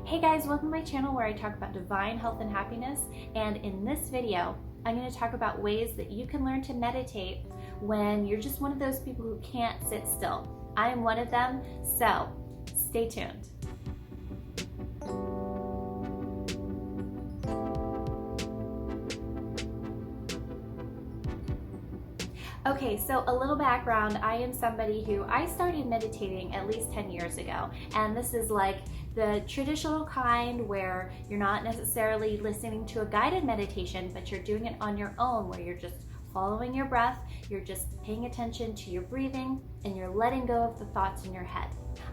Hey guys, welcome to my channel where I talk about divine health and happiness, and in this video I'm going to talk about ways that you can learn to meditate when you're just one of those people who can't sit still. I am one of them, so stay tuned. Okay, so a little background. I am somebody who I started meditating at least 10 years ago, and this is like the traditional kind where you're not necessarily listening to a guided meditation, but you're doing it on your own, where you're just following your breath, you're just paying attention to your breathing, and you're letting go of the thoughts in your head.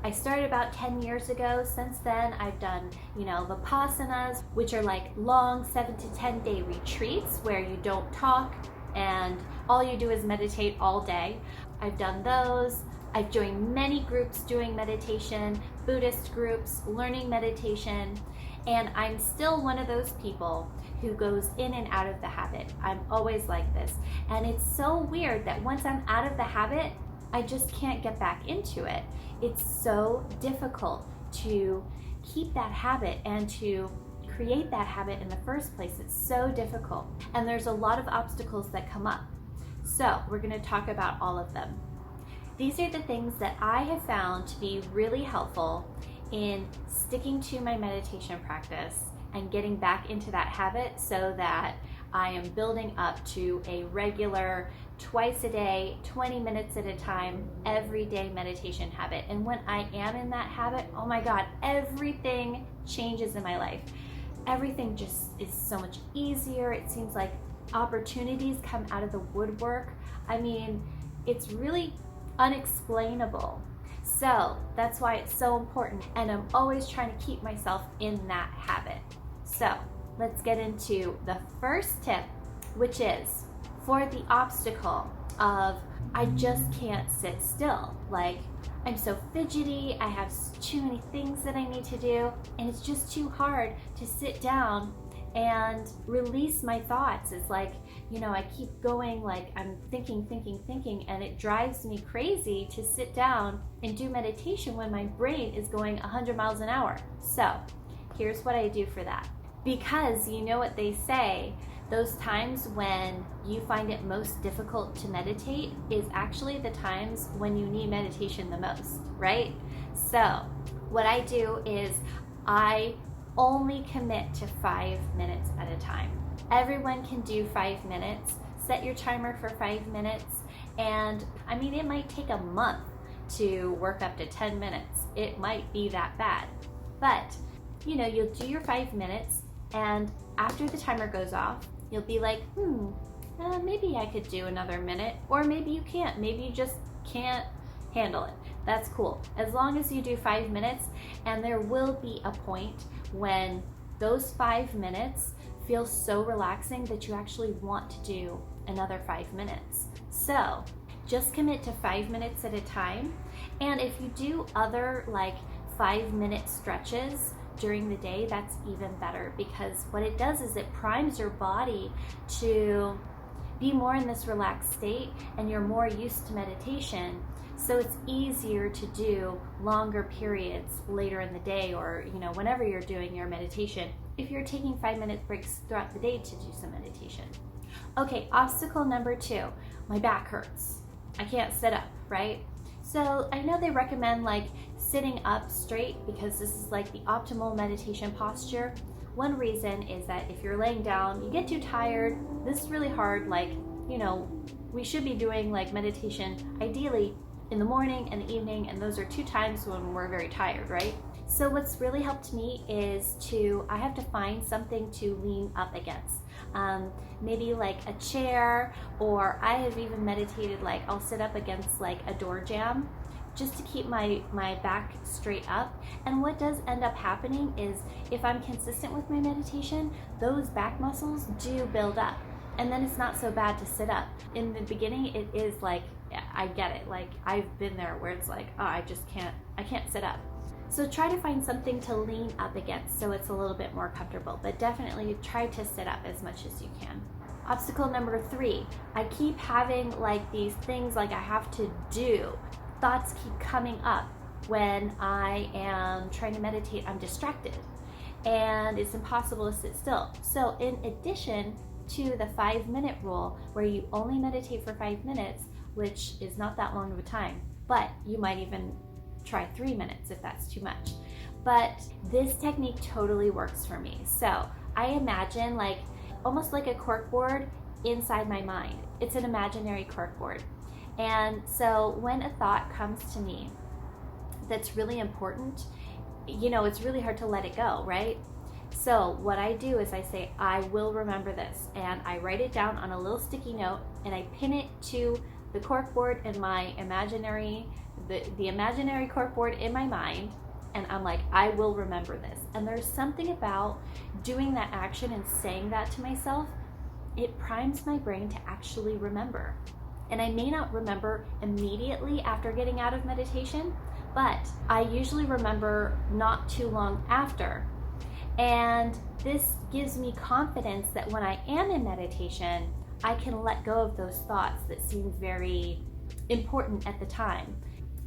I started about 10 years ago. Since then, I've done, Vipassanas, which are like long 7 to 10 day retreats where you don't talk and all you do is meditate all day. I've done those. I've joined many groups doing meditation, Buddhist groups, learning meditation, and I'm still one of those people who goes in and out of the habit. I'm always like this. And it's so weird that once I'm out of the habit, I just can't get back into it. It's so difficult to keep that habit and to create that habit in the first place. It's so difficult. And there's a lot of obstacles that come up. So we're going to talk about all of them. These are the things that I have found to be really helpful in sticking to my meditation practice and getting back into that habit so that I am building up to a regular twice a day, 20 minutes at a time, everyday meditation habit. And when I am in that habit, oh my God, everything changes in my life. Everything just is so much easier. It seems like opportunities come out of the woodwork. I mean, it's really unexplainable. So that's why it's so important, and I'm always trying to keep myself in that habit. So let's get into the first tip, which is for the obstacle of I just can't sit still. Like, I'm so fidgety, I have too many things that I need to do, and it's just too hard to sit down and release my thoughts. It's like, I keep going, like I'm thinking, and it drives me crazy to sit down and do meditation when my brain is going 100 miles an hour. So here's what I do for that. Because you know what they say, those times when you find it most difficult to meditate is actually the times when you need meditation the most, right? So what I do is I only commit to 5 minutes at a time. Everyone can do 5 minutes. Set your timer for 5 minutes. And I mean, it might take a month to work up to 10 minutes. It might be that bad. But, you'll do your 5 minutes, and after the timer goes off, you'll be like, maybe I could do another minute, or maybe you can't. Maybe you just can't handle it. That's cool. As long as you do 5 minutes, and there will be a point when those 5 minutes feel so relaxing that you actually want to do another 5 minutes. So just commit to 5 minutes at a time. And if you do other 5-minute stretches during the day, that's even better, because what it does is it primes your body to be more in this relaxed state, and you're more used to meditation. So it's easier to do longer periods later in the day, or whenever you're doing your meditation, if you're taking 5-minute breaks throughout the day to do some meditation. Okay, obstacle number 2, my back hurts. I can't sit up, right? So I know they recommend sitting up straight because this is the optimal meditation posture. One reason is that if you're laying down, you get too tired. This is really hard. We should be doing meditation ideally in the morning and the evening, and those are 2 times when we're very tired, right? So what's really helped me is I have to find something to lean up against. Maybe a chair, or I have even meditated, I'll sit up against a door jamb just to keep my back straight up. And what does end up happening is if I'm consistent with my meditation, those back muscles do build up. And then it's not so bad to sit up. In the beginning, it is yeah, I get it. I've been there where it's I can't sit up. So try to find something to lean up against so it's a little bit more comfortable, but definitely try to sit up as much as you can. Obstacle number 3, I keep having these things I have to do. Thoughts keep coming up. when I am trying to meditate, I'm distracted and it's impossible to sit still. So in addition to the 5-minute rule, where you only meditate for 5 minutes, which is not that long of a time, but you might even try 3 minutes if that's too much. But this technique totally works for me. So I imagine like almost like a cork board inside my mind. It's an imaginary cork board. And so when a thought comes to me that's really important, it's really hard to let it go, right? So what I do is I say, I will remember this, and I write it down on a little sticky note and I pin it to the cork board in my imaginary, the imaginary cork board in my mind. And I'm like, I will remember this. And there's something about doing that action and saying that to myself, it primes my brain to actually remember. And I may not remember immediately after getting out of meditation, but I usually remember not too long after. And this gives me confidence that when I am in meditation, I can let go of those thoughts that seem very important at the time.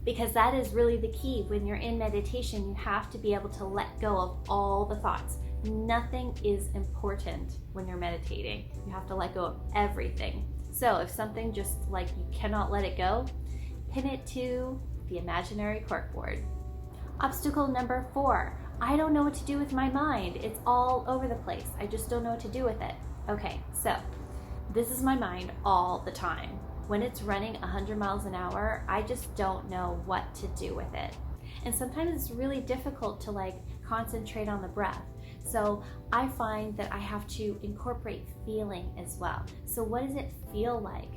Because that is really the key. When you're in meditation, you have to be able to let go of all the thoughts. Nothing is important when you're meditating. You have to let go of everything. So if something just like you cannot let it go, pin it to the imaginary corkboard. Obstacle number 4. I don't know what to do with my mind. It's all over the place. I just don't know what to do with it. Okay, so this is my mind all the time. When it's running 100 miles an hour, I just don't know what to do with it. And sometimes it's really difficult to like concentrate on the breath. So I find that I have to incorporate feeling as well. So what does it feel like?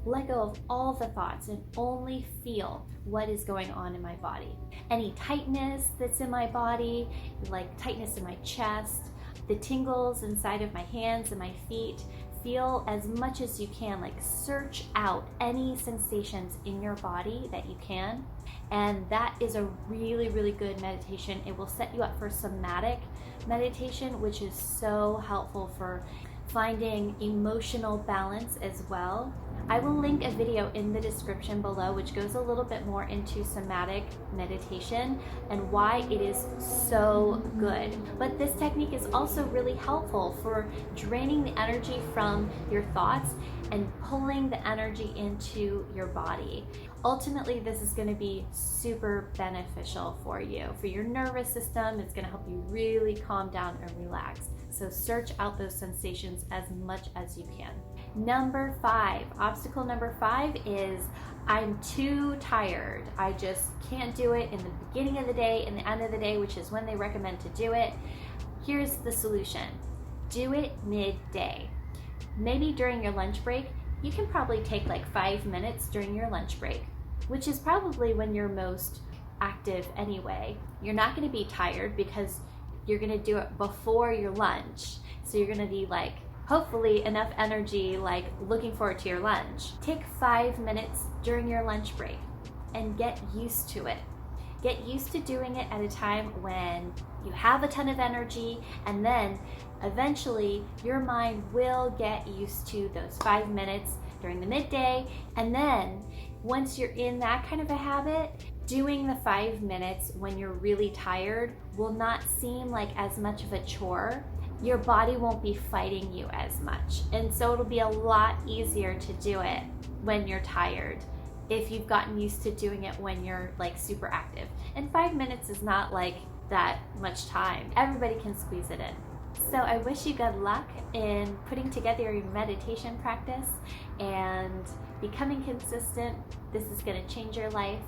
Let go of all the thoughts and only feel what is going on in my body. Any tightness that's in my body, like tightness in my chest, the tingles inside of my hands and my feet, feel as much as you can, like search out any sensations in your body that you can. And that is a really, really good meditation. It will set you up for somatic meditation, which is so helpful for finding emotional balance as well. I will link a video in the description below which goes a little bit more into somatic meditation and why it is so good. But this technique is also really helpful for draining the energy from your thoughts and pulling the energy into your body. Ultimately, this is going to be super beneficial for you. For your nervous system, it's going to help you really calm down and relax. So search out those sensations as much as you can. Number 5, obstacle number 5 is I'm too tired. I just can't do it in the beginning of the day and the end of the day, which is when they recommend to do it. Here's the solution. Do it midday. Maybe during your lunch break. You can probably take like 5 minutes during your lunch break, which is probably when you're most active anyway. You're not going to be tired because you're going to do it before your lunch. So you're going to be like, hopefully enough energy, like looking forward to your lunch. Take 5 minutes during your lunch break and get used to it. Get used to doing it at a time when you have a ton of energy, and then eventually your mind will get used to those 5 minutes during the midday. And then once you're in that kind of a habit, doing the 5 minutes when you're really tired will not seem like as much of a chore. Your body won't be fighting you as much. And so it'll be a lot easier to do it when you're tired if you've gotten used to doing it when you're like super active. And 5 minutes is not like that much time. Everybody can squeeze it in. So I wish you good luck in putting together your meditation practice and becoming consistent. This is going to change your life.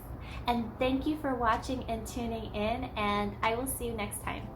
And thank you for watching and tuning in, and I will see you next time.